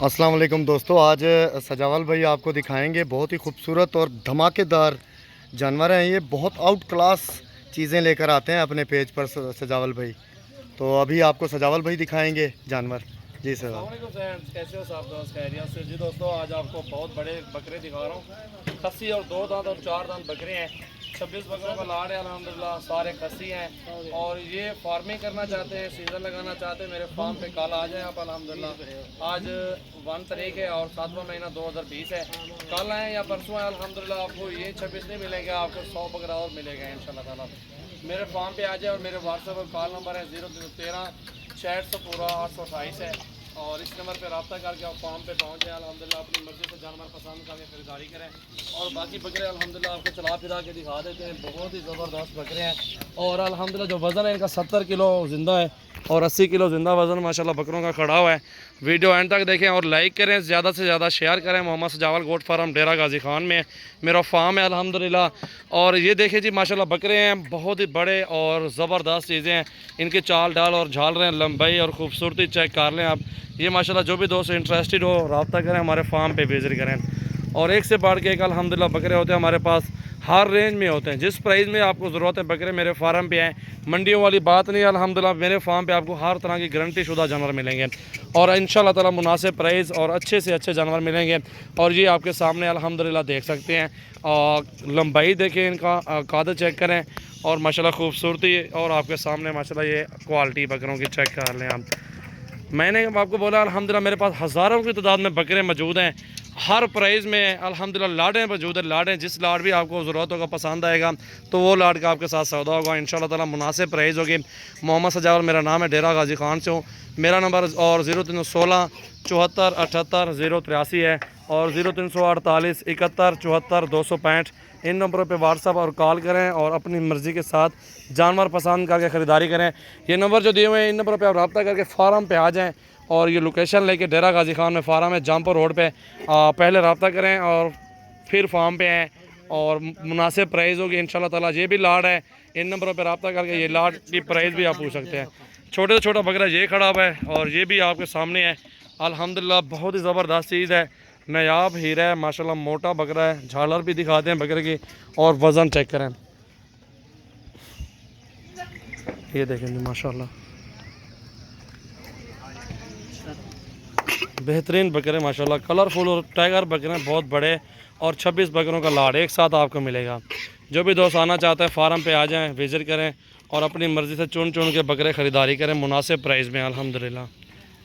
अस्सलाम वालेकुम दोस्तों, आज सजावल भाई आपको दिखाएंगे बहुत ही खूबसूरत और धमाकेदार जानवर हैं। ये बहुत आउट क्लास चीज़ें लेकर आते हैं अपने पेज पर सजावल भाई। तो अभी आपको सजावल भाई दिखाएंगे जानवर। जी सर। फ्रेंड्स, कैसे हो साहब? दोस्त खैरियत से जी। दोस्तों, आज आपको बहुत बड़े बकरे दिखा रहा हूँ। खस्सी और 2 दांत और 4 दांत बकरे हैं। 26 बकरों का लाड है अल्हम्दुलिल्लाह। सारे खस्सी हैं और ये फार्मिंग करना चाहते हैं, सीज़न लगाना चाहते हैं, मेरे फार्म पे कल आ जाएं आप अल्हम्दुलिल्लाह। आज 1 तारीख है और 7वां महीना 2020 है। कल आएँ या परसों आए अल्हम्दुलिल्लाह, आपको ये 26 नहीं मिलेंगे, आपको 100 बकरा और मिलेगा इंशाल्लाह ताला। मेरे फार्म पे आ जाए और मेरे व्हाट्सएप पर कॉल नंबर है 0313 66 पूरा 828 है और इस नंबर पर रब्ता करके आप फार्म पे पहुँच जाए। अल्हम्दुलिल्लाह अपनी मर्ज़ी से जानवर पसंद करके ख़रीदारी करें और बाकी बकरे अल्हम्दुलिल्लाह आपको चला फिरा के दिखा देते हैं। बहुत ही ज़बरदस्त बकरे हैं और अल्हम्दुलिल्लाह जो वज़न है इनका 70 किलो ज़िंदा है और 80 किलो ज़िंदा वज़न माशाल्लाह बकरों का खड़ा हुआ है। वीडियो एंड तक देखें और लाइक करें, ज़्यादा से ज़्यादा शेयर करें। मोहम्मद सजावल गोट फार्म डेरा गाजी खान में मेरा फार्म है अल्हम्दुलिल्लाह। और ये देखें जी माशाल्लाह बकरे हैं, बहुत ही बड़े और ज़बरदस्त चीज़ें हैं। इनके चाल डाल और झाल रहे हैं, लंबाई और खूबसूरती चेक कर लें आप। ये माशाल्लाह जो भी दोस्त इंटरेस्टेड हो रब्ता करें, हमारे फार्म पे विज़िट करें। और एक से बढ़ के एक अल्हम्दुलिल्लाह बकरे होते हैं हमारे पास, हर रेंज में होते हैं। जिस प्राइस में आपको ज़रूरत है बकरे मेरे फार्म पे आएँ। मंडियों वाली बात नहीं है अल्हम्दुलिल्लाह, मेरे फार्म पे आपको हर तरह की गारंटी शुदा जानवर मिलेंगे और इंशाल्लाह ताला मुनासिब प्राइस और अच्छे से अच्छे जानवर मिलेंगे। और ये आपके सामने अल्हम्दुलिल्लाह देख सकते हैं। लंबाई देखें, इनका काद चेक करें और माशाल्लाह खूबसूरती और आपके सामने माशाल्लाह ये क्वालिटी बकरों की चेक कर लें आप। मैंने आपको बोला अल्हम्दुलिल्लाह मेरे पास हज़ारों की तादाद में बकरे मौजूद हैं, हर प्राइस में अल्हम्दुलिल्लाह लाडें मौजूद है। लाडें जिस लाड भी आपको ज़रूरत होगा, पसंद आएगा तो वो लाड का आपके साथ सौदा होगा इंशाल्लाह ताला। मुनासिब प्राइस होगी। मोहम्मद सजावल मेरा नाम है, डेरा गाजी खान से हूँ। मेरा नंबर और 0316 74 78 083 है और 0348 71 74 265। इन नंबरों पे व्हाट्सअप और कॉल करें और अपनी मर्ज़ी के साथ जानवर पसंद करके ख़रीदारी करें। ये नंबर जो दिए हुए हैं इन नंबरों पे आप रब्ता करके फार्म पे आ जाएं और ये लोकेशन लेके डेरा गाजी खान में फार्म है, जमपुर रोड पे। पहले रब्ता करें और फिर फार्म पे आएँ और मुनासिब प्राइस होगी इंशाल्लाह ताला। ये भी लाड है, इन नंबरों पर रब्ता करके ये लाड की प्राइस भी आप पूछ सकते हैं। छोटे से छोटा बकरा ये खड़ा हुआ है और ये भी आपके सामने है अल्हम्दुलिल्लाह। बहुत ही ज़बरदस्त चीज़ है, नायाब हीरा है माशाल्लाह। मोटा बकरा है, झालर भी दिखाते हैं बकरे की और वज़न चेक करें। ये देखें जी माशाल्लाह बेहतरीन बकरे माशाल्लाह, कलरफुल और टाइगर बकरे बहुत बड़े और 26 बकरों का लाड एक साथ आपको मिलेगा। जो भी दोस्त आना चाहते हैं फार्म पे आ जाएं, विज़िट करें और अपनी मर्ज़ी से चुन चुन के बकरे ख़रीदारी करें मुनासिब प्राइस में अल्हम्दुलिल्लाह।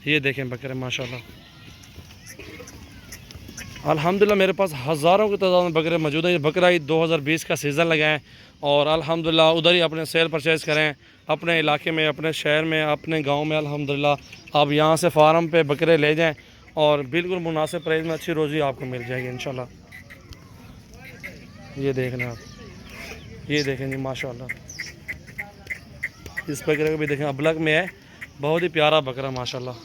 ये देखें बकरे माशाल्लाह अल्हम्दुलिल्लाह मेरे पास हज़ारों की तादाद में बकरे मौजूद हैं। ये बकरा ईद 2020 का सीज़न लगाएँ और अल्हम्दुलिल्लाह उधर ही अपने सेल परचेज़ करें, अपने इलाके में, अपने शहर में, अपने गांव में। अल्हम्दुलिल्लाह आप यहाँ से फार्म पे बकरे ले जाएं और बिल्कुल मुनासिब प्राइस में अच्छी रोज़ी आपको मिल जाएगी इंशाल्लाह। ये देखना आप, ये देखें जी माशाल्लाह। इस बकरे को भी देखें, अबलग में है, बहुत ही प्यारा बकरा माशाल्लाह।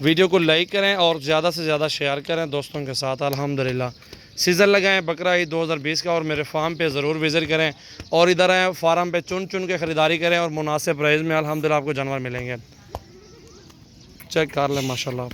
वीडियो को लाइक करें और ज़्यादा से ज़्यादा शेयर करें दोस्तों के साथ। अल्हम्दुलिल्लाह सीज़न लगाएं बकरा ईद 2020 का और मेरे फार्म पे ज़रूर विज़िट करें और इधर आएँ फार्म पे चुन चुन के ख़रीदारी करें और मुनासिब प्राइस में अल्हम्दुलिल्लाह आपको जानवर मिलेंगे। चेक कर लें माशाल्लाह।